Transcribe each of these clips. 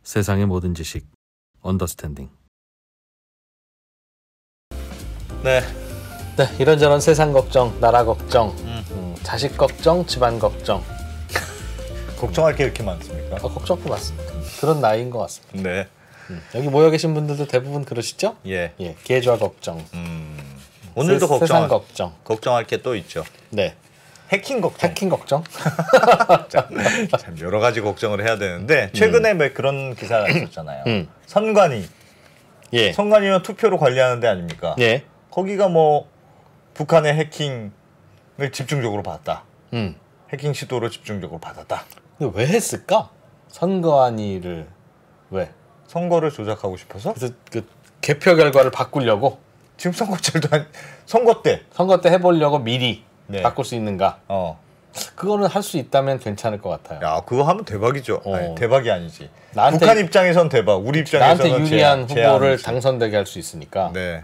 세상의 모든 지식 언더스탠딩. 네, 이런저런 세상 걱정, 나라 걱정, 자식 걱정, 집안 걱정. 걱정할 게 이렇게 많습니까? 걱정도 많습니다. 그런 나이인 것 같습니다. 네. 여기 모여 계신 분들도 대부분 그러시죠? 예. 계좌 걱정. 오늘도 세상 걱정. 걱정할 게 또 있죠. 네. 해킹 걱정. 해킹 걱정? 참 여러 가지 걱정을 해야 되는데 최근에 왜 그런 기사가 있었잖아요. 선관위. 예. 선관위는 투표로 관리하는 데 아닙니까? 예. 거기가 뭐 북한의 해킹을 집중적으로 봤다. 해킹 시도를 집중적으로 받았다. 근데 왜 했을까? 선관위를 왜? 선거를 조작하고 싶어서? 그래서 그 개표 결과를 바꾸려고? 지금 선거철도 선거 때. 선거 때 해보려고 미리 네. 바꿀 수 있는가? 그거는 할 수 있다면 괜찮을 것 같아요. 야, 그거 하면 대박이죠. 아니, 대박이 아니지. 나한테, 북한 입장에선 대박, 우리 입장에서는 나한테 유리한 후보를 제안이지. 당선되게 할 수 있으니까. 네.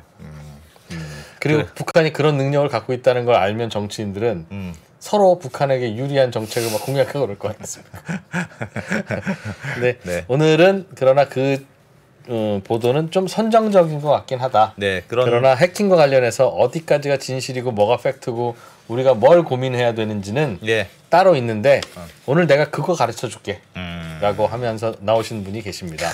그리고 그래. 북한이 그런 능력을 갖고 있다는 걸 알면 정치인들은 서로 북한에게 유리한 정책을 막 공약하고 그럴 거 아니겠습니까? 근데 네. 오늘은 그러나 그 보도는 좀 선정적인 것 같긴 하다. 네, 그러나 해킹과 관련해서 어디까지가 진실이고 뭐가 팩트고 우리가 뭘 고민해야 되는지는 예. 따로 있는데 오늘 내가 그거 가르쳐 줄게 라고 하면서 나오신 분이 계십니다.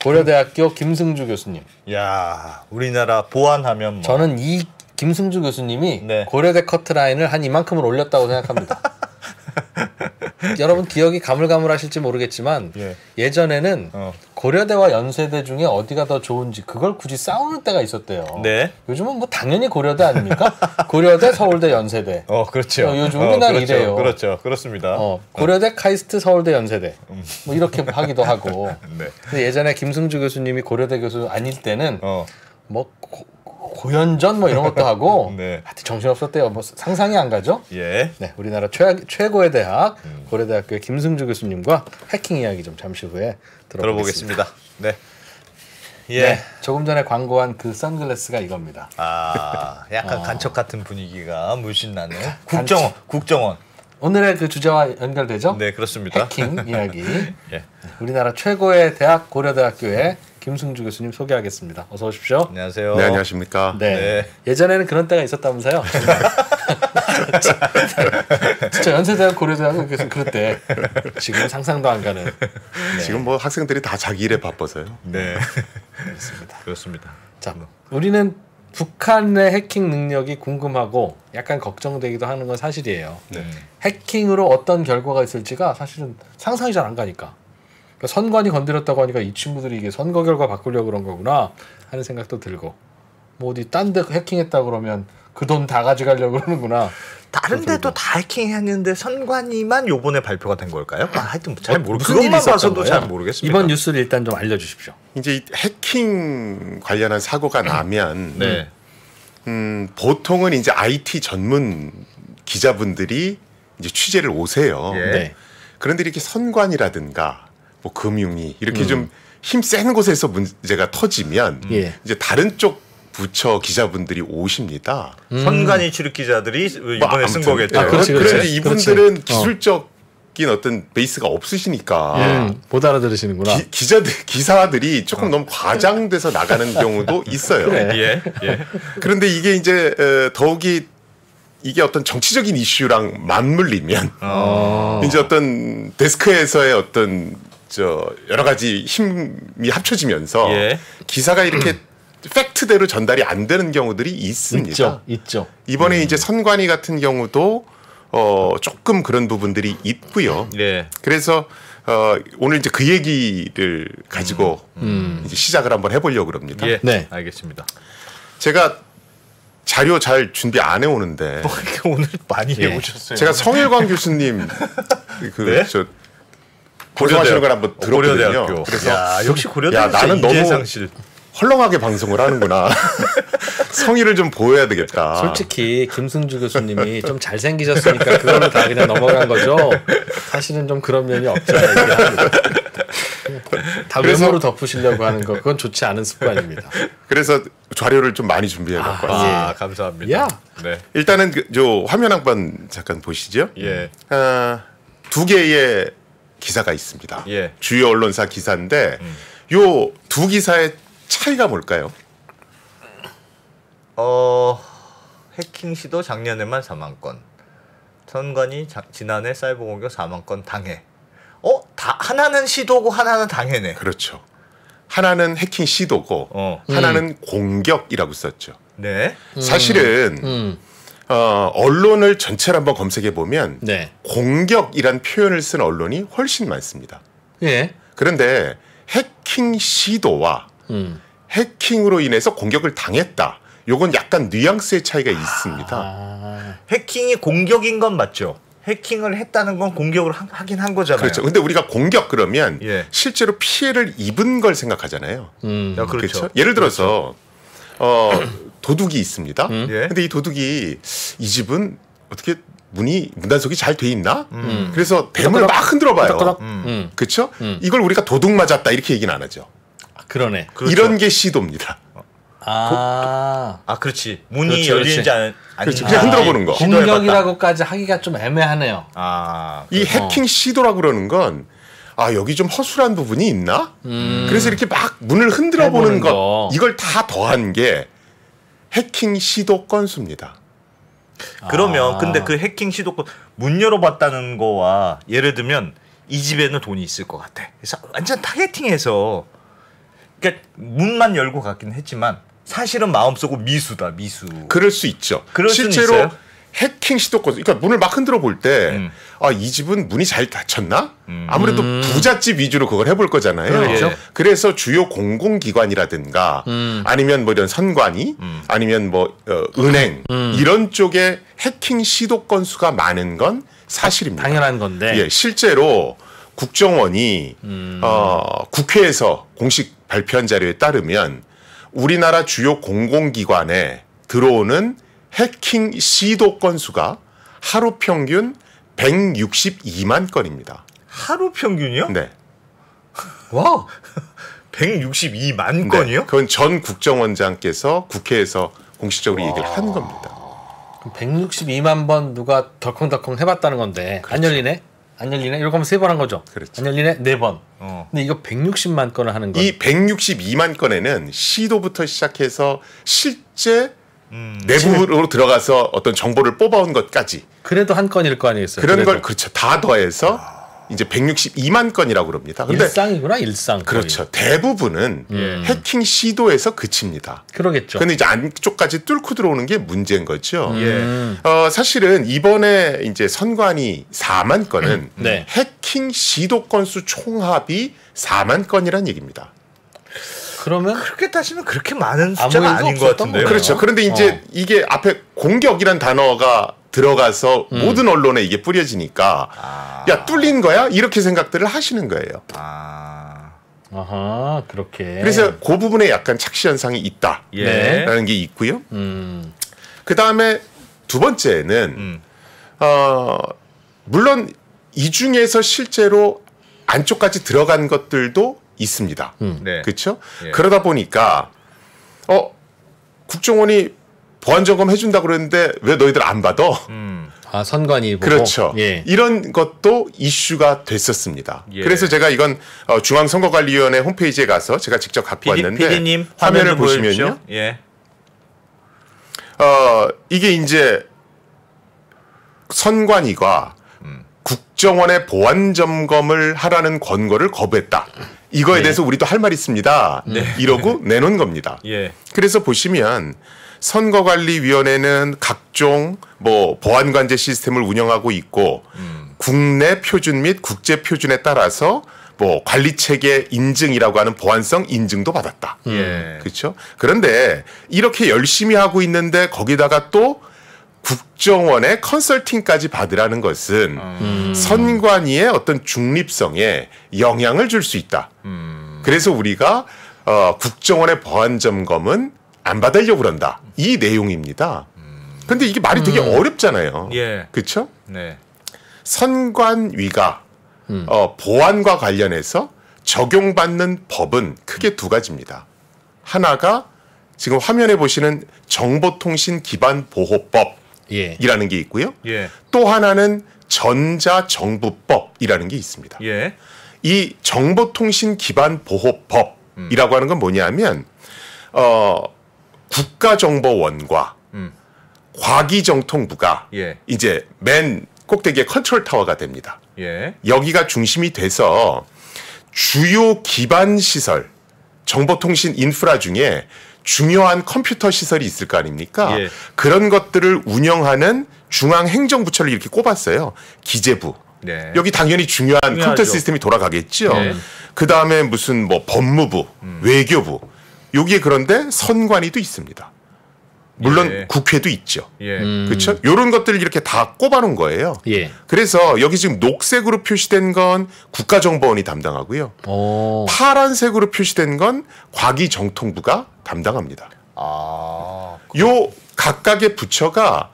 고려대학교 김승주 교수님. 야, 우리나라 보안하면 뭐. 저는 이 김승주 교수님이 네. 고려대 커트라인을 한 이만큼을 올렸다고 생각합니다. 여러분 기억이 가물가물하실지 모르겠지만 예전에는 고려대와 연세대 중에 어디가 더 좋은지 그걸 굳이 싸우는 때가 있었대요. 네. 요즘은 뭐 당연히 고려대 아닙니까? 고려대, 서울대, 연세대. 그렇죠. 요즘 우리나라 그렇죠. 이래요. 그렇죠. 그렇습니다. 고려대, 카이스트, 서울대, 연세대. 뭐 이렇게 하기도 하고. 네. 근데 예전에 김승주 교수님이 고려대 교수 아닐 때는 뭐 고연전 뭐 이런 것도 하고 네. 하여튼 정신없었대요. 뭐 상상이 안 가죠? 예. 네, 우리나라 최고의 대학 고려대학교의 김승주 교수님과 해킹 이야기 좀 잠시 후에 들어보겠습니다. 네. 예. 네, 조금 전에 광고한 그 선글라스가 이겁니다. 약간 간첩 같은 분위기가 물씬 나는 간첩. 국정원. 오늘의 그 주제와 연결되죠? 네, 그렇습니다. 해킹 이야기. 예. 우리나라 최고의 대학 고려대학교의 김승주 교수님 소개하겠습니다. 어서 오십시오. 안녕하세요. 네, 안녕하십니까. 네. 예전에는 그런 때가 있었다면서요? 진짜 연세대학 고려대학은 계속 그랬대. 지금 상상도 안 가는. 네. 지금 뭐 학생들이 다 자기 일에 바빠서요. 네. 그렇습니다. 자, 우리는 북한의 해킹 능력이 궁금하고 약간 걱정되기도 하는 건 사실이에요. 해킹으로 어떤 결과가 있을지가 사실은 상상이 잘 안 가니까. 그러니까 선관위 건드렸다고 하니까 이 친구들이 이게 선거 결과 바꾸려고 그런 거구나 하는 생각도 들고, 뭐 어디 딴 데 해킹했다 그러면 그 돈 다 가져가려고 그러는구나. 다른 데도 다 해킹했는데 선관위만 요번에 발표가 된 걸까요? 하여튼 잘 무슨 일이 그것만 있었던 봐서도 거예요? 잘 모르겠습니다. 이번 뉴스를 일단 좀 알려주십시오. 이제 이 해킹 관련한 사고가 나면 네. 보통은 이제 IT 전문 기자분들이 이제 취재를 오세요. 예. 네. 그런데 이렇게 선관이라든가 뭐 금융위 이렇게 좀 힘 센 곳에서 문제가 터지면 이제 다른 쪽 부처 기자분들이 오십니다. 선관위 출입 기자들이 이번에 쓴 아무튼. 거겠죠. 그런데 이분들은 기술적인 어떤 베이스가 없으시니까 못 알아들으시는구나. 기사들이 조금 너무 과장돼서 나가는 경우도 있어요. 예. 그런데 이게 이제 더욱이 이게 어떤 정치적인 이슈랑 맞물리면 이제 어떤 데스크에서의 어떤 여러 가지 힘이 합쳐지면서 기사가 이렇게 팩트대로 전달이 안 되는 경우들이 있습니다. 있죠. 이번에 이제 선관위 같은 경우도 조금 그런 부분들이 있고요. 그래서 오늘 이제 그 얘기를 가지고 이제 시작을 한번 해보려고 합니다. 네, 알겠습니다. 제가 자료 잘 준비 안 해오는데 오늘 많이 해오셨어요. 제가 성일광 교수님 방송하시는 걸 한번 들었거든요. 고려대학교. 그래서 역시 고려대학교. 나는 너무 이재상실. 헐렁하게 방송을 하는구나. 성의를 좀 보여야 되겠다. 솔직히 김승주 교수님이 좀 잘생기셨으니까 그걸로 다 그냥 넘어간 거죠. 사실은 좀 그런 면이 없잖아요. 다 외모로 덮으시려고 하는 거 그건 좋지 않은 습관입니다. 그래서 자료를 좀 많이 준비해 갖고 왔어요. 감사합니다. 네. 일단은 저 화면 한번 잠깐 보시죠. 예. 두 개의 기사가 있습니다. 예. 주요 언론사 기사인데 요 두 기사의 차이가 뭘까요? 해킹 시도 작년에만 4만 건. 선관위 지난해 사이버 공격 4만 건 당해. 하나는 시도고 하나는 당해네. 그렇죠. 하나는 해킹 시도고 하나는 공격이라고 썼죠. 네. 사실은 언론을 전체를 한번 검색해 보면 네. 공격이란 표현을 쓴 언론이 훨씬 많습니다. 예. 그런데 해킹 시도와 해킹으로 인해서 공격을 당했다. 요건 약간 뉘앙스의 차이가 있습니다. 해킹이 공격인 건 맞죠? 해킹을 했다는 건 공격을 하긴 한 거잖아요. 그렇죠. 근데 우리가 공격 그러면 예. 실제로 피해를 입은 걸 생각하잖아요. 그렇죠. 그렇죠? 예를 들어서 도둑이 있습니다. 예. 근데 이 도둑이 이 집은 어떻게 문단속이 잘 돼 있나? 그래서 대문을 막 흔들어 봐요. 그렇죠? 이걸 우리가 도둑 맞았다 이렇게 얘기는 안 하죠. 그러네. 그렇죠. 이런 게 시도입니다. 그렇지. 문이 그렇지, 열리는지 그렇지. 그렇죠. 그냥 흔들어 보는 거. 공격이라고까지 하기가 좀 애매하네요. 이 해킹 시도라고 그러는 건 여기 좀 허술한 부분이 있나? 그래서 이렇게 막 문을 흔들어 보는 것 이걸 다 더한 게 해킹 시도 건수입니다. 그러면 근데 그 해킹 시도 문 열어봤다는 거와 예를 들면 이 집에는 돈이 있을 것 같아. 그래서 완전 타겟팅해서 그러니까 문만 열고 갔긴 했지만 사실은 마음속으로 미수다 미수. 그럴 수 있죠. 그럴 실제로 수는 있어요? 해킹 시도 건수. 그러니까 문을 막 흔들어 볼 때 이 집은 문이 잘 닫혔나? 아무래도 부잣집 위주로 그걸 해볼 거잖아요. 그렇죠. 그래서 주요 공공기관이라든가 아니면 뭐 이런 선관위 아니면 뭐 은행 이런 쪽에 해킹 시도 건수가 많은 건 사실입니다. 당연한 건데. 예, 실제로 국정원이 국회에서 공식 발표한 자료에 따르면 우리나라 주요 공공기관에 들어오는 해킹 시도 건수가 하루 평균 162만 건입니다. 하루 평균이요? 네. 와. 162만 건이요? 그건 전 국정원장께서 국회에서 공식적으로 얘기를 한 겁니다. 162만 번 누가 덜컹덜컹 해봤다는 건데 그렇죠. 안 열리네? 안 열리네? 이렇게 하면 3번 한 거죠? 그렇죠. 안 열리네? 4번. 근데 이거 160만 건을 하는 거. 이 162만 건에는 시도부터 시작해서 실제 내부로 들어가서 어떤 정보를 뽑아온 것까지. 그래도 한 건일 거 아니겠어요? 그런 그래도. 걸 그렇죠. 다 더해서 이제 162만 건이라고 그럽니다. 근데 일상이구나 일상. 거의. 그렇죠. 대부분은 해킹 시도에서 그칩니다. 그러겠죠. 근데 이제 안쪽까지 뚫고 들어오는 게 문제인 거죠. 예. 사실은 이번에 이제 선관위 4만 건은 네. 해킹 시도 건수 총합이 4만 건이란 얘기입니다. 그러면 그렇게 따지면 그렇게 많은 숫자가 아무 일도 아닌 것 없었던 같은데요. 거예요. 그렇죠. 그런데 이제 이게 앞에 공격이란 단어가 들어가서 모든 언론에 이게 뿌려지니까 야 뚫린 거야? 이렇게 생각들을 하시는 거예요. 아하 그렇게. 그래서 그 부분에 약간 착시 현상이 있다라는 예. 게 있고요. 그 다음에 두 번째는 물론 이 중에서 실제로 안쪽까지 들어간 것들도 있습니다. 네. 그렇죠? 예. 그러다 보니까 국정원이 보안 점검 해준다 그랬는데 왜 너희들 안 받아? 선관위 보고. 그렇죠. 예. 이런 것도 이슈가 됐었습니다. 예. 그래서 제가 이건 중앙선거관리위원회 홈페이지에 가서 제가 직접 갖고 왔는데 PD님 화면을 보여주십시오. 보시면요. 예. 이게 이제 선관위가 국정원의 보안 점검을 하라는 권고를 거부했다. 이거에 대해서 우리도 할 말 있습니다. 이러고 내놓은 겁니다. 예. 그래서 보시면 선거관리위원회는 각종 뭐 보안관제 시스템을 운영하고 있고 국내 표준 및 국제 표준에 따라서 뭐 관리체계 인증이라고 하는 보안성 인증도 받았다. 예. 그렇죠? 그런데 이렇게 열심히 하고 있는데 거기다가 또 국정원의 컨설팅까지 받으라는 것은 선관위의 어떤 중립성에 영향을 줄 수 있다. 그래서 우리가 국정원의 보안 점검은 안 받으려고 그런다. 이 내용입니다. 근데 이게 말이 되게 어렵잖아요. 예. 그렇죠? 네. 선관위가 보안과 관련해서 적용받는 법은 크게 두 가지입니다. 하나가 지금 화면에 보시는 정보통신기반보호법이라는 게 있고요. 예. 또 하나는 전자정부법이라는 게 있습니다. 예. 이 정보통신기반보호법이라고 하는 건 뭐냐면 국가정보원과 과기정통부가 예. 이제 맨 꼭대기에 컨트롤 타워가 됩니다. 예. 여기가 중심이 돼서 주요 기반 시설, 정보통신 인프라 중에 중요한 컴퓨터 시설이 있을 거 아닙니까? 예. 그런 것들을 운영하는 중앙행정부처를 이렇게 꼽았어요. 기재부. 네. 여기 당연히 중요한 컴퓨터 시스템이 돌아가겠죠. 네. 그 다음에 무슨 뭐 법무부, 외교부. 여기에 그런데 선관위도 있습니다. 물론 예. 국회도 있죠. 예. 그렇죠? 이런 것들을 이렇게 다 꼽아놓은 거예요. 예. 그래서 여기 지금 녹색으로 표시된 건 국가정보원이 담당하고요. 오. 파란색으로 표시된 건 과기정통부가 담당합니다. 아. 요 각각의 부처가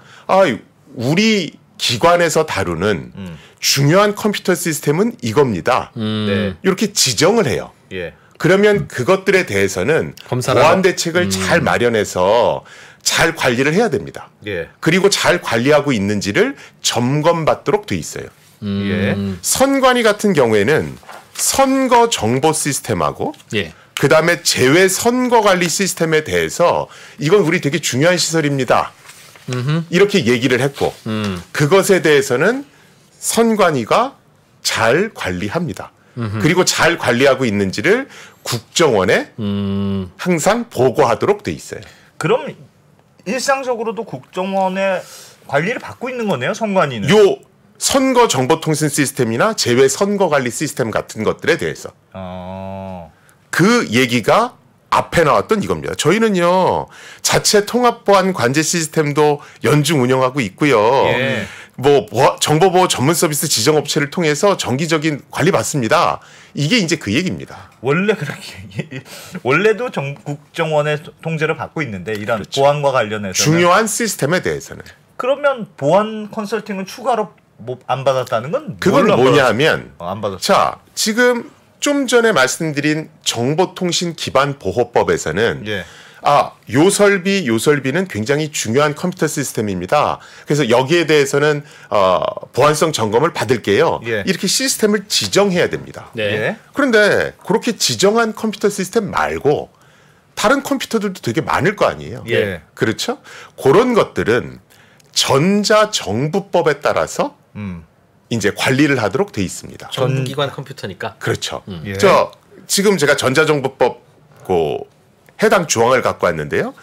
우리 기관에서 다루는 중요한 컴퓨터 시스템은 이겁니다. 네. 이렇게 지정을 해요. 예. 그러면 그것들에 대해서는 검사를 보안 대책을 잘 마련해서 잘 관리를 해야 됩니다. 예. 그리고 잘 관리하고 있는지를 점검받도록 돼 있어요. 예. 선관위 같은 경우에는 선거 정보 시스템하고 예. 그다음에 제외 선거 관리 시스템에 대해서 이건 우리 되게 중요한 시설입니다. 이렇게 얘기를 했고 그것에 대해서는 선관위가 잘 관리합니다. 그리고 잘 관리하고 있는지를 국정원에 항상 보고하도록 돼 있어요. 그럼 일상적으로도 국정원의 관리를 받고 있는 거네요, 선관위는. 요 선거 정보통신 시스템이나 제외 선거 관리 시스템 같은 것들에 대해서 그 얘기가 앞에 나왔던 이겁니다. 저희는요 자체 통합보안 관제 시스템도 연중 운영하고 있고요. 예. 뭐 정보보호 전문 서비스 지정업체를 통해서 정기적인 관리 받습니다. 이게 이제 그 얘기입니다. 원래 그렇게 원래도 국정원의 통제를 받고 있는데 이런 그렇죠. 보안과 관련해서 중요한 시스템에 대해서는 그러면 보안 컨설팅은 추가로 뭐 안 받았다는 건 그건 뭐냐면 안 받았어. 자 지금 좀 전에 말씀드린 정보통신 기반 보호법에서는 예. 요 설비는 굉장히 중요한 컴퓨터 시스템입니다. 그래서 여기에 대해서는 보안성 점검을 받을게요. 예. 이렇게 시스템을 지정해야 됩니다. 네. 예. 그런데 그렇게 지정한 컴퓨터 시스템 말고 다른 컴퓨터들도 되게 많을 거 아니에요. 예. 그렇죠? 그런 것들은 전자정부법에 따라서 이제 관리를 하도록 돼 있습니다. 전기관 컴퓨터니까. 그렇죠. 예. 지금 제가 전자정부법 해당 조항을 갖고 왔는데요.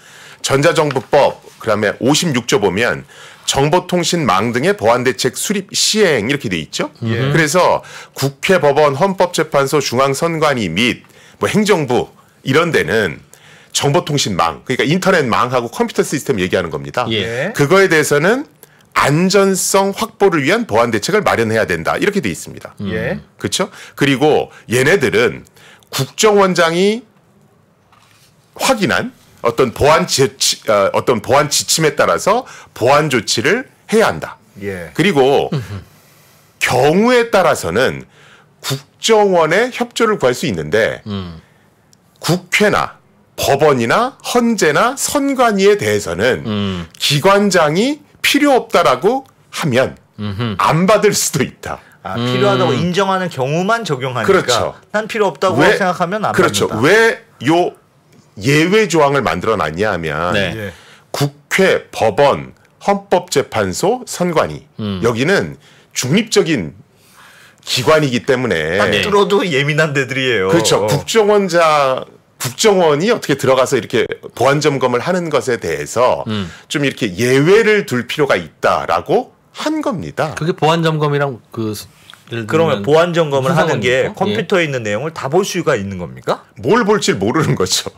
전자정부법 그다음에 56조 보면 정보통신망 등의 보안대책 수립 시행 이렇게 돼 있죠. 예. 그래서 국회, 법원, 헌법재판소, 중앙선관위 및 뭐 행정부 이런 데는 정보통신망 그러니까 인터넷망하고 컴퓨터 시스템 얘기하는 겁니다. 예. 그거에 대해서는 안전성 확보를 위한 보안 대책을 마련해야 된다 이렇게 돼 있습니다. 예. 그렇죠? 그리고 얘네들은 국정원장이 확인한 어떤 보안 지침에 따라서 보안 조치를 해야 한다. 예. 그리고 경우에 따라서는 국정원의 협조를 구할 수 있는데 국회나 법원이나 헌재나 선관위에 대해서는 기관장이 필요 없다라고 하면 안 받을 수도 있다. 필요하다고 인정하는 경우만 적용하니까 그렇죠. 난 필요 없다고 생각하면 안 그렇죠. 받는다. 왜 요 예외 조항을 만들어 놨냐 하면 네. 예. 국회, 법원, 헌법재판소, 선관위 여기는 중립적인 기관이기 때문에 딱 들어도 예민한 데들이에요. 그렇죠. 국정원이 어떻게 들어가서 이렇게 보안 점검을 하는 것에 대해서 좀 이렇게 예외를 둘 필요가 있다라고 한 겁니다. 그게 보안 점검이랑 그러면 보안 점검을 무슨 하는 게 상관입니까? 컴퓨터에 있는 내용을 다 볼 수가 있는 겁니까? 뭘 볼지 모르는 거죠.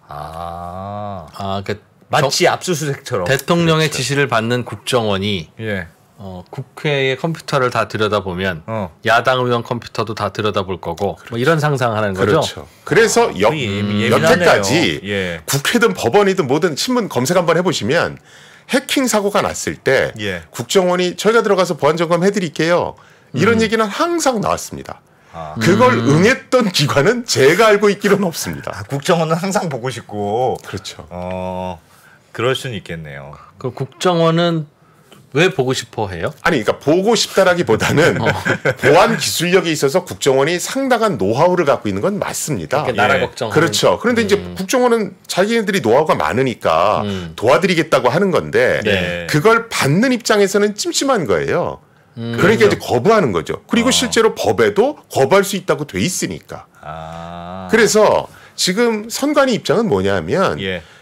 그러니까 마치 압수수색처럼. 대통령의 지시를 받는 국정원이 예. 국회의 컴퓨터를 다 들여다보면 야당 의원 컴퓨터도 다 들여다볼 거고 뭐 이런 상상하는 거죠. 그렇죠. 그래서 여태까지 예. 국회든 법원이든 뭐든 신문 검색 한번 해보시면 해킹 사고가 났을 때 예. 국정원이 저희가 들어가서 보안 점검 해드릴게요. 이런 얘기는 항상 나왔습니다. 그걸 응했던 기관은 제가 알고 있기로는 없습니다. 국정원은 항상 보고 싶고. 그렇죠. 그럴 수는 있겠네요. 그 국정원은 왜 보고 싶어 해요? 아니, 그러니까 보고 싶다라기보다는 보안 기술력에 있어서 국정원이 상당한 노하우를 갖고 있는 건 맞습니다. 나라 걱정. 그렇죠. 그런데 이제 국정원은 자기네들이 노하우가 많으니까 도와드리겠다고 하는 건데 네. 그걸 받는 입장에서는 찜찜한 거예요. 그러니까 이제 거부하는 거죠. 그리고 실제로 법에도 거부할 수 있다고 돼 있으니까. 그래서 지금 선관위 입장은 뭐냐면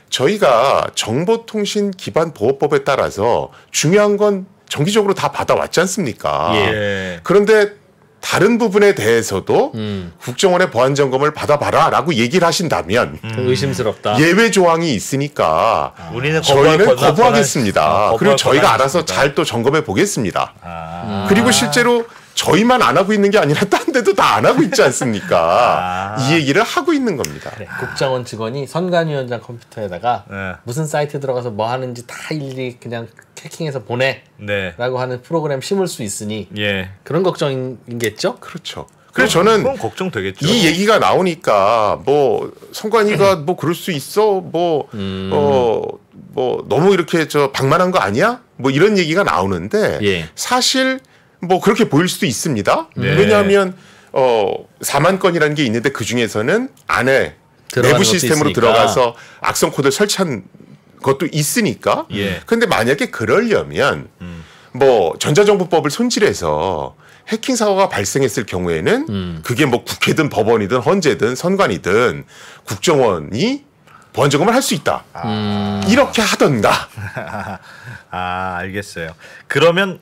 저희가 정보통신 기반 보호법에 따라서 중요한 건 정기적으로 다 받아왔지 않습니까? 그런데 다른 부분에 대해서도 국정원의 보안 점검을 받아봐라라고 얘기를 하신다면 의심스럽다. 예외 조항이 있으니까 우리는 저희는 거부하겠습니다. 그리고 저희가 알아서 잘 또 점검해 보겠습니다. 그리고 실제로 저희만 안 하고 있는 게 아니라 딴 데도 다 안 하고 있지 않습니까? 이 얘기를 하고 있는 겁니다. 그래, 국정원 직원이 선관위원장 컴퓨터에다가 무슨 사이트 들어가서 뭐 하는지 다 일일이 그냥 해킹해서 보내라고 하는 프로그램 심을 수 있으니 그런 걱정이겠죠? 그렇죠. 그래서 저는 그건 걱정되겠죠. 이 얘기가 나오니까 뭐 선관위가 뭐 그럴 수 있어 뭐 너무 이렇게 방만한 거 아니야? 뭐 이런 얘기가 나오는데 사실 뭐 그렇게 보일 수도 있습니다. 왜냐하면 4만 건이라는 게 있는데 그 중에서는 안에 내부 시스템으로 들어가서 악성 코드를 설치한 것도 있으니까. 그런데 만약에 그러려면 뭐 전자정보법을 손질해서 해킹 사고가 발생했을 경우에는 그게 뭐 국회든 법원이든 헌재든 선관위든 국정원이 보안 점검을 할 수 있다. 이렇게 하던가. 알겠어요. 그러면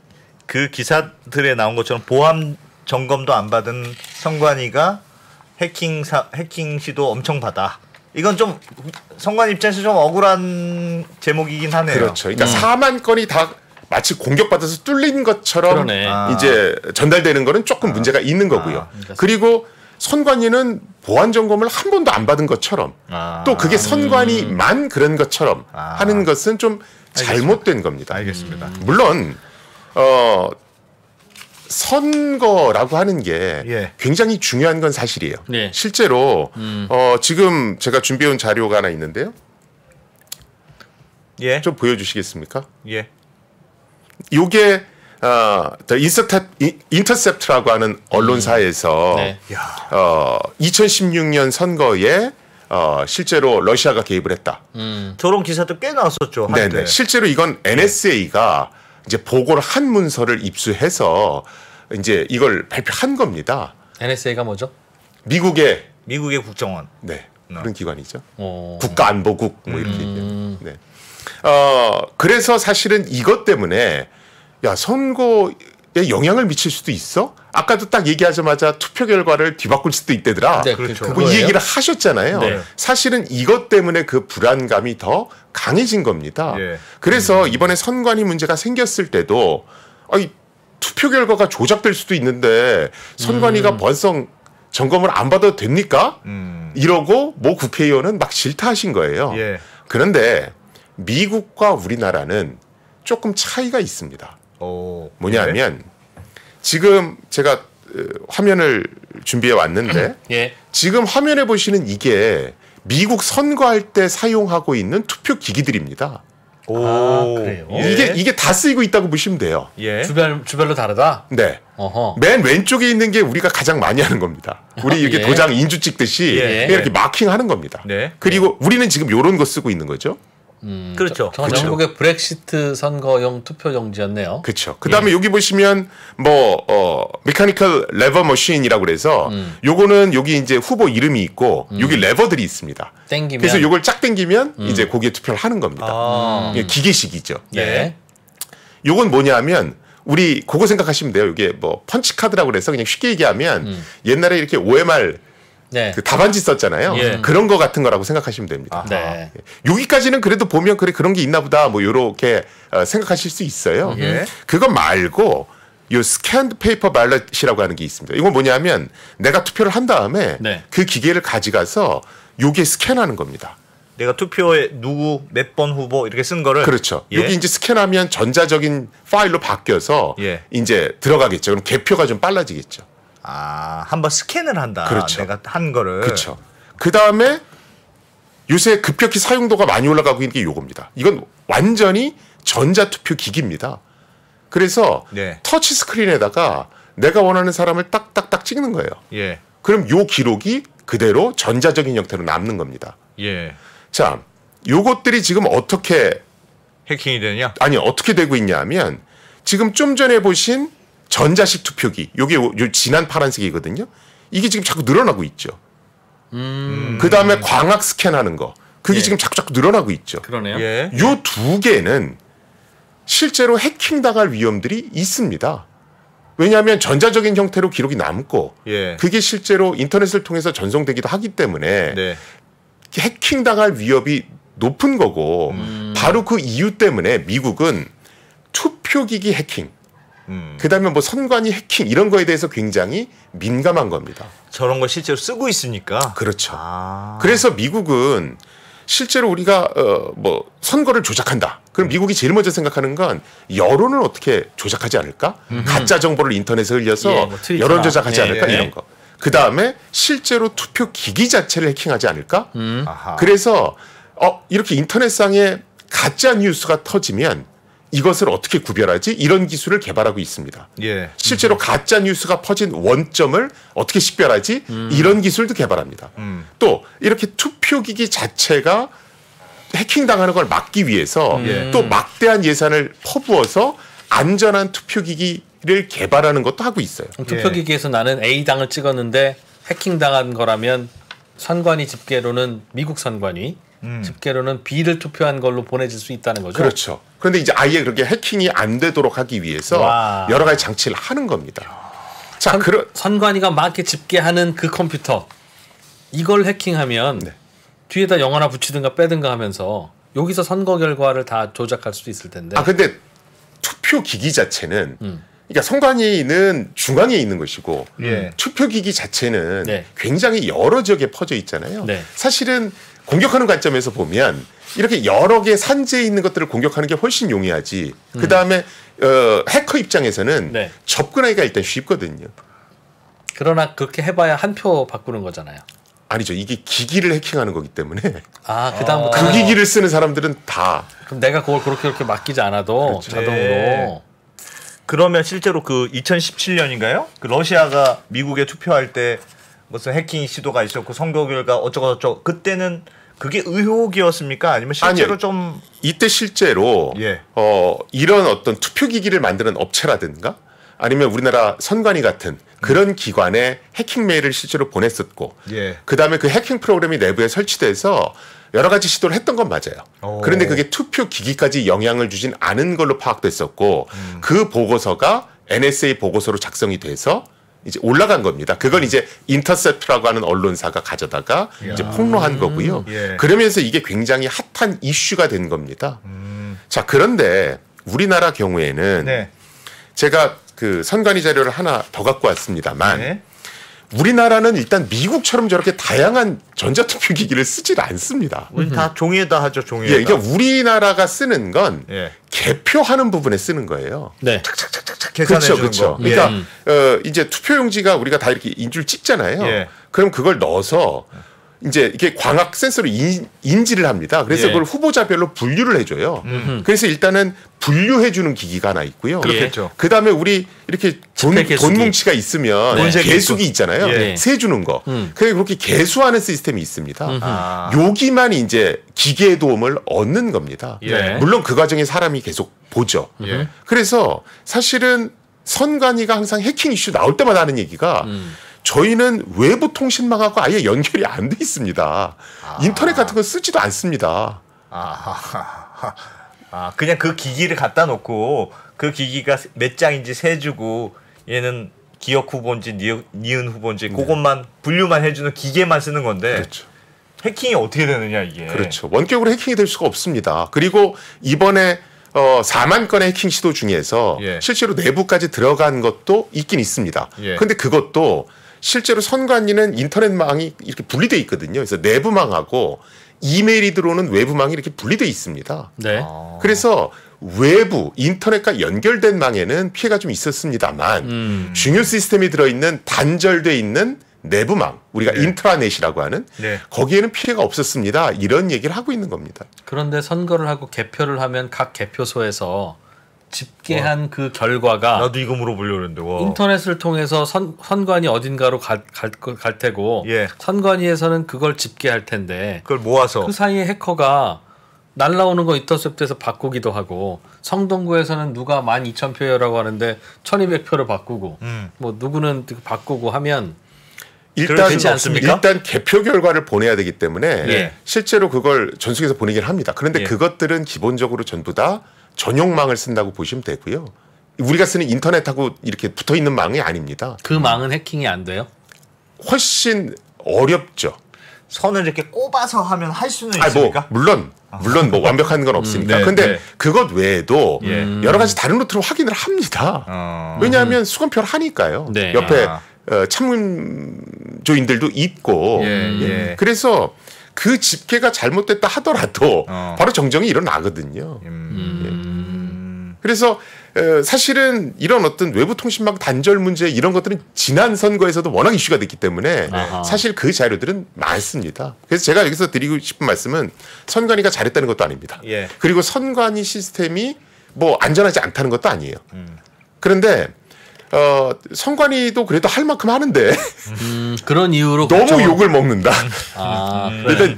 그 기사들에 나온 것처럼 보안 점검도 안 받은 선관위가 해킹 시도 엄청 받아. 이건 좀 선관위 입장에서 좀 억울한 제목이긴 하네요. 그렇죠. 그러니까 4만 건이 다 마치 공격받아서 뚫린 것처럼 이제 전달되는 거는 조금 문제가 있는 거고요. 그리고 선관위는 보안 점검을 한 번도 안 받은 것처럼 또 그게 선관위만 그런 것처럼 하는 것은 좀 잘못된 겁니다. 알겠습니다. 물론 선거라고 하는 게 굉장히 중요한 건 사실이에요. 실제로 지금 제가 준비해온 자료가 하나 있는데요. 좀 보여주시겠습니까? 이게 인터셉트라고 하는 언론사에서 2016년 선거에 실제로 러시아가 개입을 했다. 저런 기사도 꽤 나왔었죠. 네네. 실제로 이건 NSA가 이제 보고를 한 문서를 입수해서 이제 이걸 발표한 겁니다. NSA가 뭐죠? 미국의 국정원. 네. 그런 기관이죠. 국가안보국 뭐 이렇게 얘기해요. 네. 그래서 사실은 이것 때문에 야, 선거에 영향을 미칠 수도 있어? 아까도 딱 얘기하자마자 투표 결과를 뒤바꿀 수도 있대더라. 네, 그렇죠. 뭐 이 얘기를 하셨잖아요. 사실은 이것 때문에 그 불안감이 더 강해진 겁니다. 그래서 이번에 선관위 문제가 생겼을 때도 투표 결과가 조작될 수도 있는데 선관위가 보안성 점검을 안 받아도 됩니까? 이러고 모 국회의원은 막 질타하신 거예요. 그런데 미국과 우리나라는 조금 차이가 있습니다. 뭐냐면 지금 제가 화면을 준비해 왔는데 지금 화면에 보시는 이게 미국 선거할 때 사용하고 있는 투표 기기들입니다. 그래요? 이게 다 쓰이고 있다고 보시면 돼요. 주별로 다르다? 네. 맨 왼쪽에 있는 게 우리가 가장 많이 하는 겁니다. 우리 이렇게 도장 인주 찍듯이 이렇게 마킹하는 겁니다. 그리고 우리는 지금 이런 거 쓰고 있는 거죠. 그렇죠. 전국의 브렉시트 선거용 투표용지였네요. 그렇죠. 그다음에 여기 보시면 메카니컬 레버 머신이라고 그래서 요거는 여기 이제 후보 이름이 있고 여기 레버들이 있습니다. 땡기면 그래서 요걸 쫙 땡기면 이제 거기에 투표를 하는 겁니다. 기계식이죠. 요건 뭐냐면 우리 그거 생각하시면 돼요. 이게 뭐 펀치 카드라고 그래서 그냥 쉽게 얘기하면 옛날에 이렇게 OMR 그 답안지 썼잖아요. 그런 거 같은 거라고 생각하시면 됩니다. 여기까지는 그래도 보면 그런 게 있나 보다 뭐 요렇게 생각하실 수 있어요. 그거 말고 요 스캔드 페이퍼 발럿이라고 하는 게 있습니다. 이건 뭐냐면 내가 투표를 한 다음에 그 기계를 가져가서 요게 스캔하는 겁니다. 내가 투표에 누구 몇 번 후보 이렇게 쓴 거를 그렇죠. 여기 이제 스캔하면 전자적인 파일로 바뀌어서 이제 들어가겠죠. 그럼 개표가 좀 빨라지겠죠. 한번 스캔을 한다. 그렇죠. 내가 한 거를. 그렇죠. 그 다음에 요새 급격히 사용도가 많이 올라가고 있는 게 요겁니다. 이건 완전히 전자투표 기기입니다. 그래서 터치 스크린에다가 내가 원하는 사람을 딱딱딱 찍는 거예요. 그럼 요 기록이 그대로 전자적인 형태로 남는 겁니다. 자, 요것들이 지금 어떻게 해킹이 되냐? 아니, 어떻게 되고 있냐면 지금 좀 전에 보신 전자식 투표기, 요게 요 진한 파란색이거든요. 이게 지금 자꾸 늘어나고 있죠. 그 다음에 광학 스캔하는 거, 그게 지금 자꾸 늘어나고 있죠. 그러네요. 요 두 개는 실제로 해킹당할 위험들이 있습니다. 왜냐하면 전자적인 형태로 기록이 남고 그게 실제로 인터넷을 통해서 전송되기도 하기 때문에 해킹당할 위협이 높은 거고 바로 그 이유 때문에 미국은 투표기기 해킹, 그다음에 뭐 선관위 해킹 이런 거에 대해서 굉장히 민감한 겁니다. 저런 걸 실제로 쓰고 있으니까. 그렇죠. 그래서 미국은 실제로 우리가 뭐 선거를 조작한다. 그럼 미국이 제일 먼저 생각하는 건 여론을 어떻게 조작하지 않을까? 가짜 정보를 인터넷에 흘려서 뭐 여론 조작하지 않을까? 이런 거. 그 다음에 실제로 투표 기기 자체를 해킹하지 않을까? 그래서 이렇게 인터넷상에 가짜 뉴스가 터지면 이것을 어떻게 구별하지? 이런 기술을 개발하고 있습니다. 실제로 가짜 뉴스가 퍼진 원점을 어떻게 식별하지? 이런 기술도 개발합니다. 또 이렇게 투표기기 자체가 해킹당하는 걸 막기 위해서 또 막대한 예산을 퍼부어서 안전한 투표기기를 개발하는 것도 하고 있어요. 투표기기에서 나는 A당을 찍었는데 해킹당한 거라면 선관위 집계로는 미국 선관위 집계로는 B를 투표한 걸로 보내질 수 있다는 거죠. 그렇죠. 그런데 이제 아예 그렇게 해킹이 안 되도록 하기 위해서 여러 가지 장치를 하는 겁니다. 자, 선관위가 막 이렇게 집계하는 그 컴퓨터 이걸 해킹하면 뒤에다 영 하나 붙이든가 빼든가 하면서 여기서 선거 결과를 다 조작할 수도 있을 텐데. 근데 투표 기기 자체는 그러니까 선관위는 중앙에 있는 것이고 투표 기기 자체는 굉장히 여러 지역에 퍼져 있잖아요. 사실은 공격하는 관점에서 보면 이렇게 여러 개 산재에 있는 것들을 공격하는 게 훨씬 용이하지. 그 다음에 해커 입장에서는 접근하기가 일단 쉽거든요. 그러나 그렇게 해봐야 한 표 바꾸는 거잖아요. 아니죠. 이게 기기를 해킹하는 거기 때문에. 그다음부터 그 기기를 쓰는 사람들은 다. 그럼 내가 그걸 그렇게 맡기지 않아도 자동으로. 그러면 실제로 그 2017년인가요? 그 러시아가 미국에 투표할 때 무슨 해킹 시도가 있었고 선거 결과 어쩌고저쩌고 그때는 그게 의혹이었습니까? 아니면 실제로 아니요. 좀 이때 실제로 이런 어떤 투표기기를 만드는 업체라든가 아니면 우리나라 선관위 같은 그런 기관에 해킹 메일을 실제로 보냈었고 그다음에 그 해킹 프로그램이 내부에 설치돼서 여러 가지 시도를 했던 건 맞아요. 그런데 그게 투표 기기까지 영향을 주진 않은 걸로 파악됐었고 그 보고서가 NSA 보고서로 작성이 돼서 이제 올라간 겁니다. 그걸 이제 인터셉트라고 하는 언론사가 가져다가 이제 폭로한 거고요. 그러면서 이게 굉장히 핫한 이슈가 된 겁니다. 자, 그런데 우리나라 경우에는 제가 그 선관위 자료를 하나 더 갖고 왔습니다만 우리나라는 일단 미국처럼 저렇게 다양한 전자투표기기를 쓰질 않습니다. 우리 다 종이에다 하죠. 종이에다. 그러니까 우리나라가 쓰는 건 개표하는 부분에 쓰는 거예요. 착착착착 계산해 주는 거. 그러니까 이제 투표용지가 우리가 다 이렇게 인줄 찍잖아요. 그럼 그걸 넣어서 이제 이게 광학 센서로 인지를 합니다. 그래서 그걸 후보자별로 분류를 해줘요. 그래서 일단은 분류해주는 기기가 하나 있고요. 그렇겠죠. 그 다음에 우리 이렇게 돈 뭉치가 있으면 개수기 있잖아요. 세주는 거. 그렇게 개수하는 시스템이 있습니다. 여기만 이제 기계의 도움을 얻는 겁니다. 물론 그 과정에 사람이 계속 보죠. 그래서 사실은 선관위가 항상 해킹 이슈 나올 때마다 하는 얘기가 저희는 외부 통신망하고 아예 연결이 안 돼 있습니다. 인터넷 같은 거 쓰지도 않습니다. 그냥 그 기기를 갖다 놓고 그 기기가 몇 장인지 세주고 얘는 기역 후보인지 니은 후보인지 그것만 분류만 해주는 기계만 쓰는 건데 그렇죠. 해킹이 어떻게 되느냐 이게. 그렇죠. 원격으로 해킹이 될 수가 없습니다. 그리고 이번에 4만 건의 해킹 시도 중에서 실제로 내부까지 들어간 것도 있긴 있습니다. 그런데 그것도 실제로 선관위는 인터넷망이 이렇게 분리되어 있거든요. 그래서 내부망하고 이메일이 들어오는 외부망이 이렇게 분리되어 있습니다. 그래서 외부 인터넷과 연결된 망에는 피해가 좀 있었습니다만 중요 시스템이 들어있는 단절되어 있는 내부망, 우리가 인트라넷이라고 하는 거기에는 피해가 없었습니다. 이런 얘기를 하고 있는 겁니다. 그런데 선거를 하고 개표를 하면 각 개표소에서 집계한 그 결과가 나도 이거 물어보려고 했는데 와. 인터넷을 통해서 선관위 어딘가로 갈 테고 예. 선관위에서는 그걸 집계할 텐데 그걸 모아서 그 사이에 해커가 날라오는 거 인터셉트에서 바꾸기도 하고 성동구에서는 누가 12,000표라고 하는데 1,200표를 바꾸고 뭐 누구는 바꾸고 하면 일단 개표 결과를 보내야 되기 때문에 예. 실제로 그걸 전송해서 보내긴 합니다. 그런데 예. 그것들은 기본적으로 전부 다 전용망을 쓴다고 보시면 되고요. 우리가 쓰는 인터넷하고 이렇게 붙어 있는 망이 아닙니다. 그 망은 해킹이 안 돼요? 훨씬 어렵죠. 선을 이렇게 꼽아서 하면 할 수는 있습니까? 물론 뭐 완벽한 건 없으니까. 네, 근데 네. 그것 외에도 예. 여러 가지 다른 루트로 확인을 합니다. 왜냐하면 수검표를 하니까요. 네. 옆에 참조인들도 있고. 예. 그래서 그 집계가 잘못됐다 하더라도 바로 정정이 일어나거든요. 그래서 사실은 이런 어떤 외부 통신망 단절 문제 이런 것들은 지난 선거에서도 워낙 이슈가 됐기 때문에 사실 그 자료들은 많습니다. 그래서 제가 여기서 드리고 싶은 말씀은 선관위가 잘했다는 것도 아닙니다. 예. 그리고 선관위 시스템이 뭐 안전하지 않다는 것도 아니에요. 그런데 선관위도 그래도 할 만큼 하는데 그런 이유로 너무 욕을 먹는다. 그래.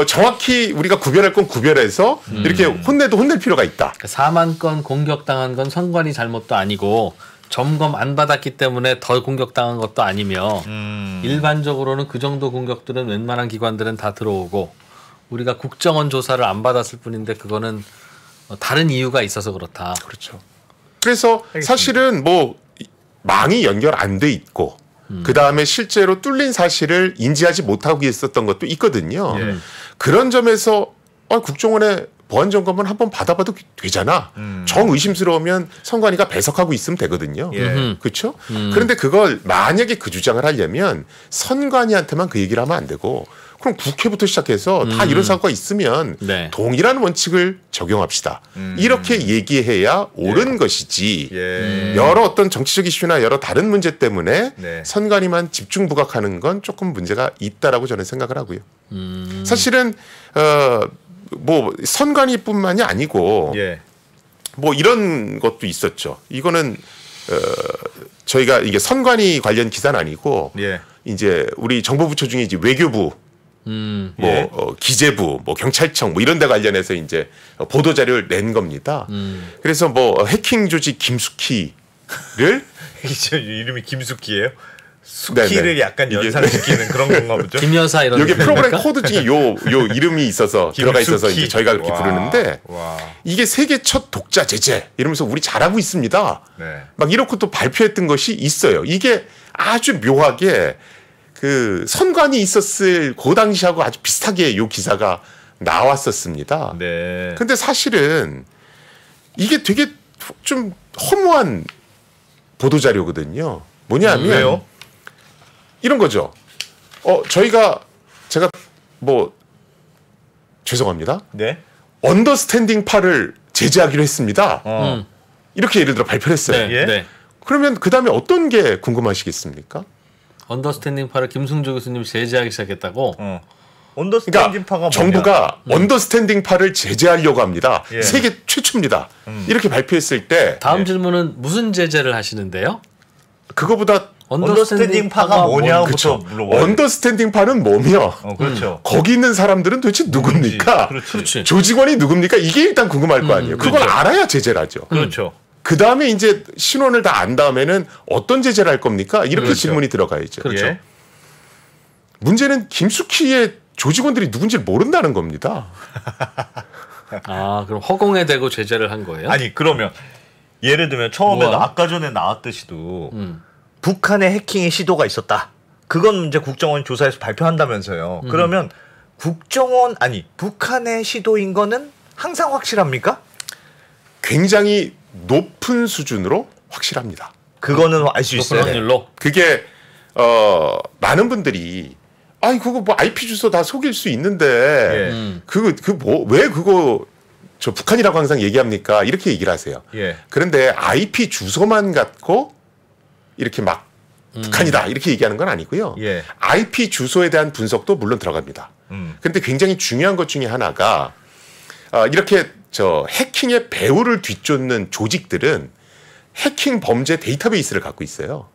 정확히 우리가 구별할 건 구별해서 이렇게 혼내도 혼낼 필요가 있다. 4만 건 공격당한 건 선관위 잘못도 아니고 점검 안 받았기 때문에 더 공격당한 것도 아니며 일반적으로는 그 정도 공격들은 웬만한 기관들은 다 들어오고 우리가 국정원 조사를 안 받았을 뿐인데 그거는 다른 이유가 있어서 그렇다. 그렇죠. 그래서 사실은 뭐 망이 연결 안 돼 있고 그 다음에 실제로 뚫린 사실을 인지하지 못하고 있었던 것도 있거든요. 예. 그런 점에서 국정원의 보안 점검은 한번 받아봐도 되잖아. 정 의심스러우면 선관위가 배석하고 있으면 되거든요. 예. 그렇죠? 그런데 그걸 만약에 그 주장을 하려면 선관위한테만 그 얘기를 하면 안 되고 그럼 국회부터 시작해서 다 이런 사고가 있으면 네. 동일한 원칙을 적용합시다. 이렇게 얘기해야 옳은 것이지. 예. 여러 어떤 정치적 이슈나 여러 다른 문제 때문에 네. 선관위만 집중 부각하는 건 조금 문제가 있다라고 저는 생각을 하고요. 사실은 뭐 선관위뿐만이 아니고 예. 뭐 이런 것도 있었죠. 이거는 저희가 이게 선관위 관련 기사는 아니고 예. 이제 우리 정보부처 중에 이제 외교부 뭐 예. 기재부, 뭐 경찰청, 뭐 이런 데 관련해서 이제 보도 자료를 낸 겁니다. 그래서 뭐 해킹 조직 김숙희를 이름이 김숙희예요? 숙희를 네네. 약간 연상시키는 그런 건가 보죠. 김여사 이런 여기 느낌입니까? 프로그램 코드 중에 요 이름이 있어서 들어가 있어서 이제 저희가 그렇게 와. 부르는데 와. 이게 세계 첫 독자 제재 이러면서 우리 잘하고 있습니다. 네. 막 이렇게 또 발표했던 것이 있어요. 이게 아주 묘하게 그 선관위 있었을 그 당시하고 아주 비슷하게 요 기사가 나왔었습니다. 네. 근데 사실은 이게 되게 좀 허무한 보도 자료거든요. 뭐냐면 왜요? 이런 거죠. 제가 뭐 죄송합니다. 네. 언더스탠딩 파를 제재하기로 했습니다. 이렇게 예를 들어 발표를 했어요. 네, 예? 네. 그러면 그 다음에 어떤 게 궁금하시겠습니까? 언더스탠딩 파를 김승조 교수님 제재하기 시작했다고. 언더스탠딩 파가 그러니까 정부가 언더스탠딩 파를 제재하려고 합니다. 예. 세계 최초입니다. 이렇게 발표했을 때 다음 질문은 무슨 제재를 하시는데요? 그거보다 언더스탠딩 파가 뭐냐부터 물어봐요. 언더스탠딩 파는 뭐며 그렇죠. 거기 있는 사람들은 도대체 누굽니까? 그렇지. 조직원이 누굽니까? 이게 일단 궁금할 거 아니에요. 그걸 그렇죠. 알아야 제재를 하죠. 그렇죠. 그 다음에 이제 신원을 다 안 다음에는 어떤 제재를 할 겁니까? 이렇게 그렇죠. 질문이 들어가야죠. 그렇죠. 예. 문제는 김숙희의 조직원들이 누군지를 모른다는 겁니다. 그럼 허공에 대고 제재를 한 거예요? 아니 그러면 예를 들면 처음에 뭐야? 아까 전에 나왔듯이도 북한의 해킹의 시도가 있었다. 그건 이제 국정원 조사에서 발표한다면서요. 그러면 북한의 시도인 거는 항상 확실합니까? 굉장히 높은 수준으로 확실합니다. 그거는 알 수 높은 있어요. 확률로. 그게 많은 분들이 그거 뭐 IP 주소 다 속일 수 있는데 예. 왜 그거 저 북한이라고 항상 얘기합니까? 이렇게 얘기를 하세요. 예. 그런데 IP 주소만 갖고 이렇게 막 북한이다 이렇게 얘기하는 건 아니고요. 예. IP 주소에 대한 분석도 물론 들어갑니다. 그런데 굉장히 중요한 것 중에 하나가 이렇게 저 해킹의 배후를 뒤쫓는 조직들은 해킹 범죄 데이터베이스를 갖고 있어요.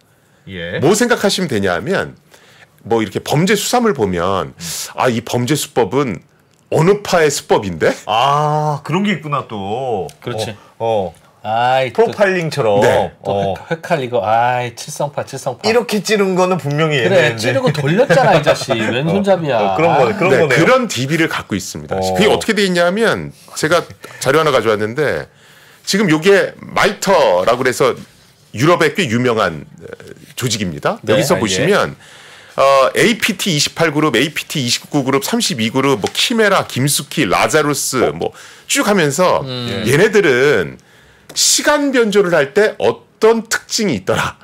예. 뭐 생각하시면 되냐면 뭐 이렇게 범죄 수사물 보면 아, 이 범죄 수법은 어느 파의 수법인데? 아, 그런 게 있구나 또. 그렇지. 아이, 프로파일링처럼. 네. 또 헷갈리고 아이 칠성파. 이렇게 찌른 거는 분명히 그래 얘네인데. 찌르고 돌렸잖아 이 자식. 왼손잡이야. 그런 거 그런 네, 거네요. 그런 DB를 갖고 있습니다. 그게 어떻게 돼 있냐면 제가 자료 하나 가져왔는데 지금 요게 마이터라고 그래서 유럽의 꽤 유명한 조직입니다. 네. 여기서 아, 보시면 APT 28그룹, APT 29그룹, 32그룹, 뭐 키메라, 김숙희, 라자루스 뭐 쭉 하면서 얘네들은 시간 변조를 할 때 어떤 특징이 있더라.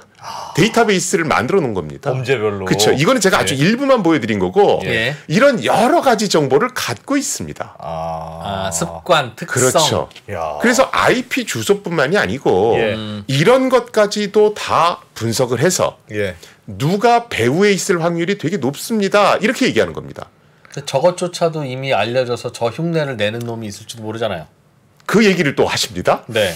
데이터베이스를 만들어 놓은 겁니다. 범죄별로. 그렇죠. 이거는 제가 아주 일부만 보여드린 거고 예. 이런 여러 가지 정보를 갖고 있습니다. 습관, 특성. 그렇죠. 야. 그래서 IP 주소뿐만이 아니고 예. 이런 것까지도 다 분석을 해서 예. 누가 배후에 있을 확률이 되게 높습니다. 이렇게 얘기하는 겁니다. 저것조차도 이미 알려져서 저 흉내를 내는 놈이 있을지도 모르잖아요. 그 얘기를 또 하십니다. 네.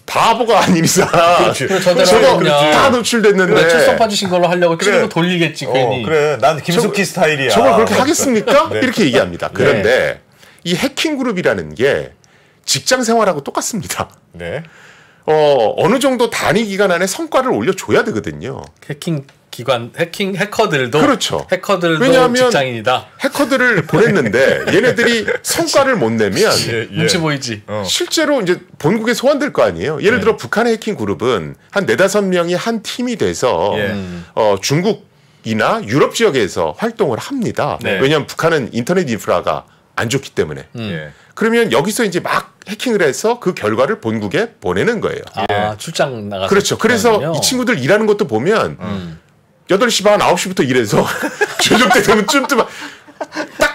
바보가 아닌 이상 저대로 저거 그냥 다 노출됐는데 그래, 칠성파 주신 걸로 하려고 찌르고 돌리겠지 괜히. 그래. 난 김숙희 스타일이야. 저걸 그렇게 하겠습니까? 네. 이렇게 얘기합니다. 그런데 이 해킹 그룹이라는 게 직장 생활하고 똑같습니다. 네. 어느 정도 단위 기간 안에 성과를 올려줘야 되거든요. 해킹 기관, 해커들도 그렇죠. 해커들도 왜냐하면 직장인이다. 해커들을 보냈는데 얘네들이 성과를 못 내면 눈치 보이지. 실제로 이제 본국에 소환될 거 아니에요. 예를 들어 북한의 해킹 그룹은 한 4-5명이 한 팀이 돼서 중국이나 유럽 지역에서 활동을 합니다. 네. 왜냐하면 북한은 인터넷 인프라가 안 좋기 때문에. 예. 그러면 여기서 이제 막 해킹을 해서 그 결과를 본국에 보내는 거예요. 출장 나가서. 그렇죠. 그래서 이 친구들 일하는 것도 보면 8시 반, 9시부터 일해서 저녁 때 되면 쯤 딱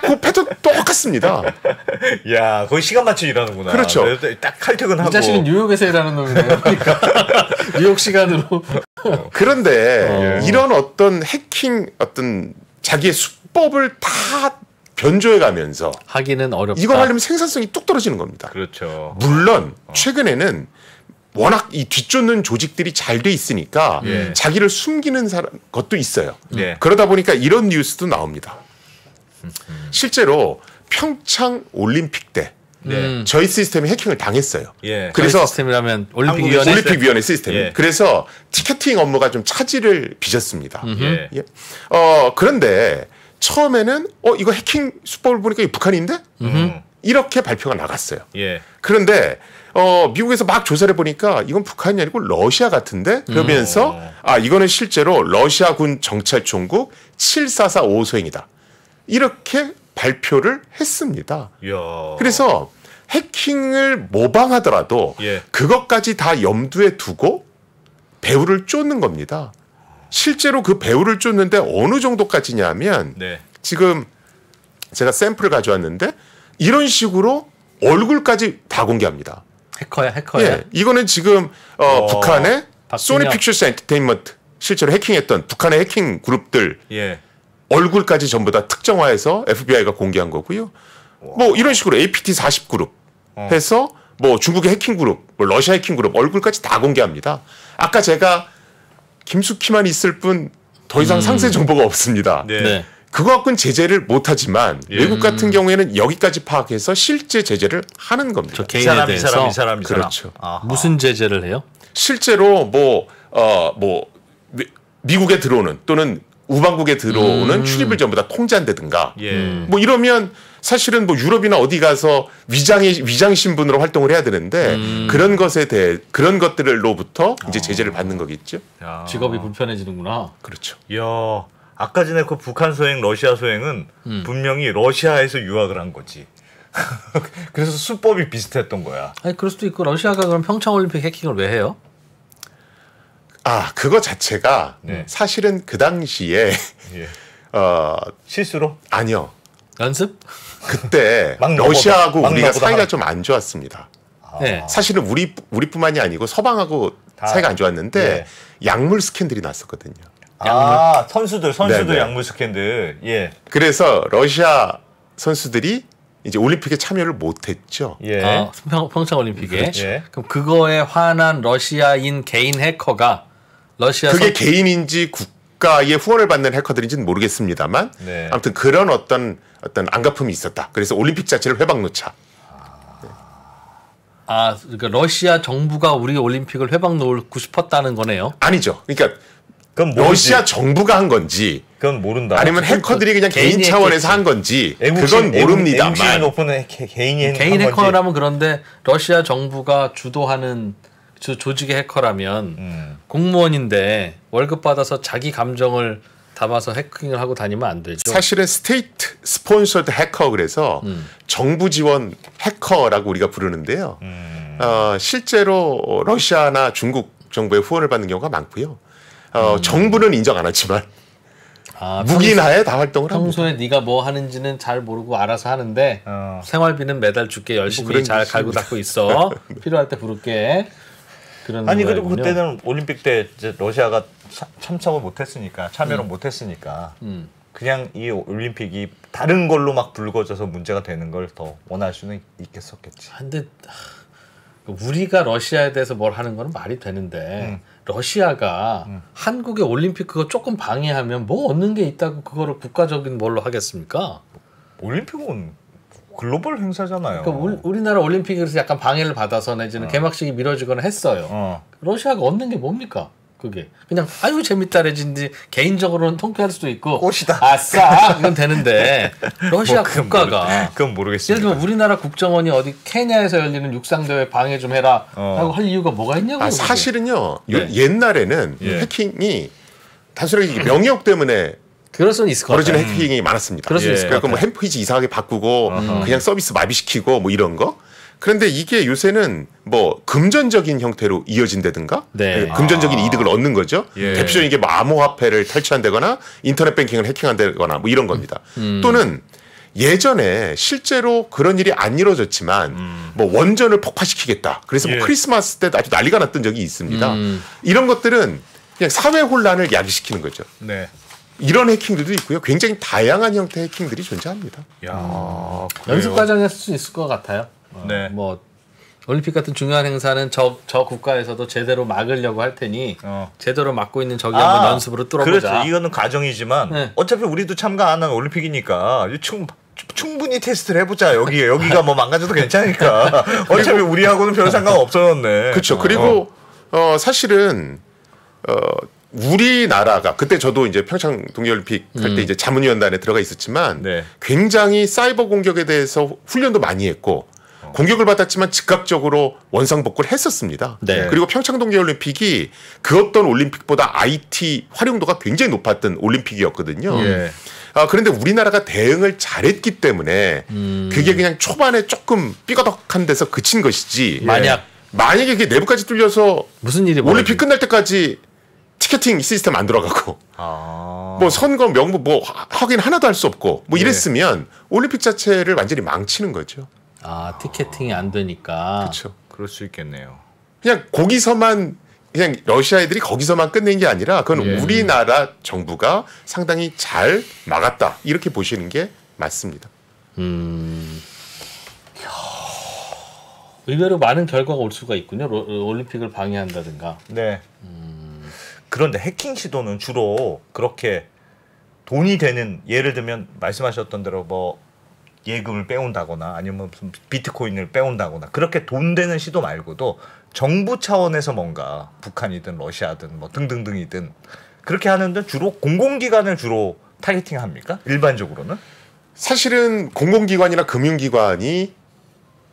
그 패턴 똑같습니다. 야, 거의 시간 맞춰 일하는구나. 그렇죠. 딱 칼퇴근하고. 이 자식은 뉴욕에서 일하는 놈이네요. 그러니까 뉴욕 시간으로. 그런데 이런 어떤 해킹 어떤 자기의 수법을 다 변조해 가면서 하기는 어렵다. 이걸 하려면 생산성이 뚝 떨어지는 겁니다. 그렇죠. 물론 최근에는 워낙 이 뒤쫓는 조직들이 잘 돼 있으니까 자기를 숨기는 것도 있어요. 예. 그러다 보니까 이런 뉴스도 나옵니다. 실제로 평창 올림픽 때 저희 시스템이 해킹을 당했어요. 예. 그래서 시스템이라면 한국의 올림픽위원회 시스템. 예. 그래서 티켓팅 업무가 좀 차질을 빚었습니다. 예. 예. 그런데 처음에는 이거 해킹 수법을 보니까 이거 북한인데? 이렇게 발표가 나갔어요. 예. 그런데 미국에서 막 조사를 해보니까 이건 북한이 아니고 러시아 같은데? 그러면서 이거는 실제로 러시아군 정찰총국 7445소행이다. 이렇게 발표를 했습니다. 이야. 그래서 해킹을 모방하더라도 그것까지 다 염두에 두고 배후를 쫓는 겁니다. 실제로 그 배후를 쫓는데 어느 정도까지냐면 지금 제가 샘플을 가져왔는데 이런 식으로 얼굴까지 다 공개합니다. 해커야. 예, 이거는 지금 북한의 소니 픽처스 엔터테인먼트 실제로 해킹했던 북한의 해킹 그룹들 얼굴까지 전부 다 특정화해서 FBI가 공개한 거고요. 뭐 이런 식으로 APT 40그룹 해서 뭐 중국의 해킹 그룹, 뭐 러시아 해킹 그룹 얼굴까지 다 공개합니다. 아까 제가 김숙희만 있을 뿐 더 이상 상세 정보가 없습니다. 네. 그거 갖고는 제재를 못하지만 외국 같은 경우에는 여기까지 파악해서 실제 제재를 하는 겁니다. 저 개인에 대해서 이 사람. 그렇죠. 무슨 제재를 해요? 실제로 미국에 들어오는 또는 우방국에 들어오는 출입을 전부 다 통제한다든가 뭐 이러면 사실은 뭐 유럽이나 어디 가서 위장 신분으로 활동을 해야 되는데 그런 것에 대해 그런 것들로부터 이제 제재를 받는 거겠죠. 직업이 불편해지는구나. 그렇죠. 이야. 아까 전에 그 북한 소행, 러시아 소행은 분명히 러시아에서 유학을 한 거지. 그래서 수법이 비슷했던 거야. 아니 그럴 수도 있고 러시아가 그럼 평창 올림픽 해킹을 왜 해요? 그거 자체가 사실은 그 당시에 실수로? 아니요. 연습? 그때 러시아하고 우리가 사이가 좀 안 좋았습니다. 사실은 우리뿐만이 아니고 서방하고 사이가 안 좋았는데 약물 스캔들이 났었거든요. 선수들 네네. 약물 스캔들. 예. 그래서 러시아 선수들이 이제 올림픽에 참여를 못했죠. 예. 평창 올림픽에. 그렇죠. 그럼 그거에 화난 러시아인 개인 해커가 그게 개인인지 국가의 후원을 받는 해커들인지는 모르겠습니다만 네. 아무튼 그런 어떤 안가품이 있었다. 그래서 올림픽 자체를 회방 놓자. 그러니까 러시아 정부가 우리 올림픽을 회방 놓고 싶었다는 거네요. 아니죠. 그러니까 그럼 러시아 정부가 한 건지 그건 모른다. 아니면 해커들이 그냥 개인 차원에서 한 건지 그건 모릅니다만 오픈은 개인이 개인 해커라면 그런데 러시아 정부가 주도하는 조직의 해커라면 공무원인데 월급 받아서 자기 감정을 담아서 해킹을 하고 다니면 안 되죠. 사실은 스테이트 스폰서드 해커 그래서 정부 지원 해커라고 우리가 부르는데요. 실제로 러시아나 중국 정부의 후원을 받는 경우가 많고요. 정부는 인정 안 하지만 무기나에 다 활동을 합니다. 평소에 네가 뭐 하는지는 잘 모르고 알아서 하는데 생활비는 매달 줄게 열심히 잘 갈고 닦고 있어. 필요할 때 부를게. 그런 아니 그리고 거였군요. 그때는 올림픽 때 이제 러시아가 참석을 못했으니까 참여를 못했으니까 그냥 이 올림픽이 다른 걸로 막 불거져서 문제가 되는 걸 더 원할 수는 있겠었겠지. 근데 우리가 러시아에 대해서 뭘 하는 거는 말이 되는데 러시아가 한국의 올림픽 그거 조금 방해하면 뭐 얻는 게 있다고 그거를 국가적인 뭘로 하겠습니까? 올림픽은 글로벌 행사잖아요. 그러니까 우리나라 올림픽에서 약간 방해를 받아서 내지는 개막식이 미뤄지거나 했어요. 러시아가 얻는 게 뭡니까? 그게 그냥 아유 재밌다래진지 개인적으로는 통쾌할 수도 있고 꽃이다. 아싸 이건 되는데 러시아 국가가 그건 모르겠습니다. 예를 들면 우리나라 국정원이 어디 케냐에서 열리는 육상대회 방해 좀 해라 라고 할 이유가 뭐가 있냐고요. 사실은요. 옛날에는 해킹이 단순하게 명예욕 때문에 그럴 수는 있을 것 같아요. 벌어지는 해킹이 많았습니다. 그럴 수 있을 것 그러니까 뭐 같아요. 햄페이지 이상하게 바꾸고 그냥 서비스 마비시키고 뭐 이런 거. 그런데 이게 요새는 뭐 금전적인 형태로 이어진다든가 네. 금전적인 이득을 얻는 거죠. 예. 대표적인 게 뭐 암호화폐를 탈취한다거나 인터넷 뱅킹을 해킹한다거나 뭐 이런 겁니다. 또는 예전에 실제로 그런 일이 안 이루어졌지만 뭐 원전을 폭파시키겠다. 그래서 뭐 크리스마스 때 아주 난리가 났던 적이 있습니다. 이런 것들은 그냥 사회 혼란을 야기시키는 거죠. 네. 이런 해킹들도 있고요. 굉장히 다양한 형태의 해킹들이 존재합니다. 야, 연습 과정일 수 있을 것 같아요. 네. 뭐 올림픽 같은 중요한 행사는 저 국가에서도 제대로 막으려고 할 테니 제대로 막고 있는 저기 한번 연습으로 뚫어보자. 그렇죠. 이거는 가정이지만 네. 어차피 우리도 참가 안 하는 올림픽이니까 충분히 테스트를 해보자. 여기가 뭐 망가져도 괜찮으니까. 어차피 우리하고는 별 상관 없었네. 그렇죠. 그리고 사실은 우리나라가 그때 저도 이제 평창 동계올림픽 할 때 이제 자문위원단에 들어가 있었지만 네. 굉장히 사이버 공격에 대해서 훈련도 많이 했고 공격을 받았지만 즉각적으로 원상복구를 했었습니다. 네. 그리고 평창 동계올림픽이 그 어떤 올림픽보다 IT 활용도가 굉장히 높았던 올림픽이었거든요. 예. 그런데 우리나라가 대응을 잘했기 때문에 그게 그냥 초반에 조금 삐거덕한 데서 그친 것이지. 만약에 그게 내부까지 뚫려서 무슨 일이 올림픽 끝날 때까지 티켓팅 시스템 안 들어가고 뭐 선거 명부 뭐 확인 하나도 할 수 없고 뭐 이랬으면 올림픽 자체를 완전히 망치는 거죠. 티켓팅이 안 되니까. 그렇죠. 그럴 수 있겠네요. 그냥 거기서만 그냥 러시아 애들이 거기서만 끝낸 게 아니라 그건 우리나라 정부가 상당히 잘 막았다 이렇게 보시는 게 맞습니다. 의외로 많은 결과가 올 수가 있군요. 올림픽을 방해한다든가. 네. 그런데 해킹 시도는 주로 그렇게 돈이 되는 예를 들면 말씀하셨던 대로 뭐 예금을 빼온다거나 아니면 무슨 비트코인을 빼온다거나 그렇게 돈 되는 시도 말고도 정부 차원에서 뭔가 북한이든 러시아든 뭐 등등등이든 그렇게 하는데 주로 공공기관을 주로 타겟팅 합니까? 일반적으로는? 사실은 공공기관이나 금융기관이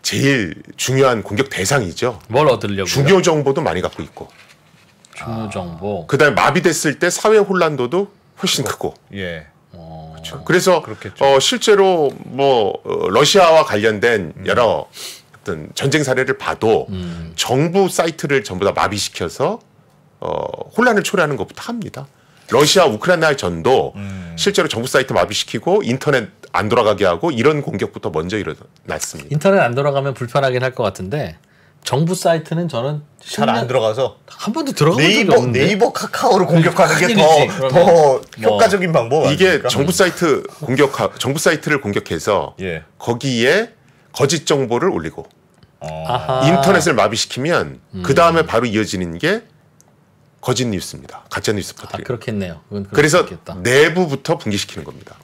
제일 중요한 공격 대상이죠. 뭘 얻으려고요? 중요 정보도 많이 갖고 있고. 중요 정보. 그다음에 마비됐을 때 사회 혼란도도 훨씬 크고. 예. 그렇죠. 그래서 실제로 뭐 러시아와 관련된 여러 어떤 전쟁 사례를 봐도 정부 사이트를 전부 다 마비시켜서 혼란을 초래하는 것부터 합니다. 러시아 우크라이나 전도 실제로 정부 사이트 마비시키고 인터넷 안 돌아가게 하고 이런 공격부터 먼저 일어났습니다. 인터넷 안 돌아가면 불편하긴 할 것 같은데 정부 사이트는 저는 잘 안 들어가서 한 번도 들어간 적이 없는데 네이버 카카오를 공격하는 게 더 효과적인 방법 이게 아닙니까? 정부 사이트를 공격해서 예. 거기에 거짓 정보를 올리고 아하. 인터넷을 마비시키면 그 다음에 바로 이어지는 게 거짓 뉴스입니다. 가짜 뉴스 퍼뜨리. 그렇겠네요. 그래서 있겠다. 내부부터 붕괴시키는 겁니다.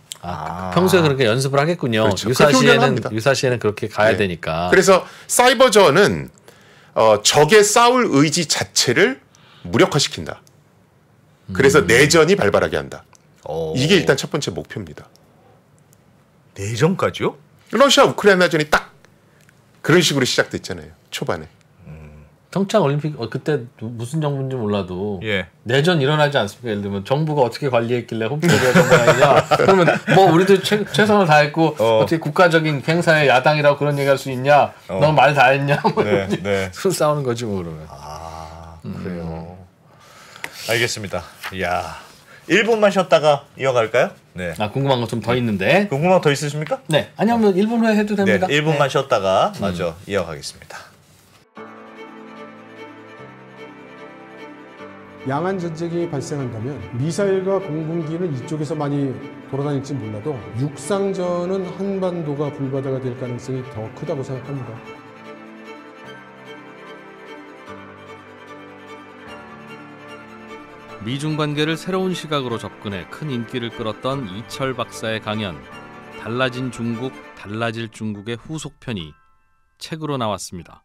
평소에 그렇게 연습을 하겠군요. 그렇죠. 유사시에는 그렇게 가야 네. 되니까. 그래서 사이버전은 적의 싸울 의지 자체를 무력화시킨다. 그래서 내전이 발발하게 한다. 이게 일단 첫 번째 목표입니다. 내전까지요? 러시아 우크라이나전이 딱 그런 식으로 시작됐잖아요. 초반에. 평창 올림픽 그때 무슨 정부인지 몰라도 예. 내전 일어나지 않습니까? 예를 들면 정부가 어떻게 관리했길래 홈페이지가 정부아니냐 그러면 뭐 우리도 최선을 다했고 어떻게 국가적인 행사에 야당이라고 그런 얘기할 수 있냐? 너 말 다 했냐? 뭐 네. 손 싸우는 거지 뭐 그러면. 그래요. 알겠습니다. 이야. 1분만 쉬었다가 이어갈까요? 네. 궁금한 거 좀 더 있는데. 궁금한 거 더 있으십니까? 네. 아니면 1분 후에 해도 됩니다. 네. 1분만 쉬었다가 마저 이어가겠습니다. 양안 전쟁이 발생한다면 미사일과 공군기는 이쪽에서 많이 돌아다닐지 몰라도 육상전은 한반도가 불바다가 될 가능성이 더 크다고 생각합니다. 미중 관계를 새로운 시각으로 접근해 큰 인기를 끌었던 이철 박사의 강연 달라진 중국, 달라질 중국의 후속편이 책으로 나왔습니다.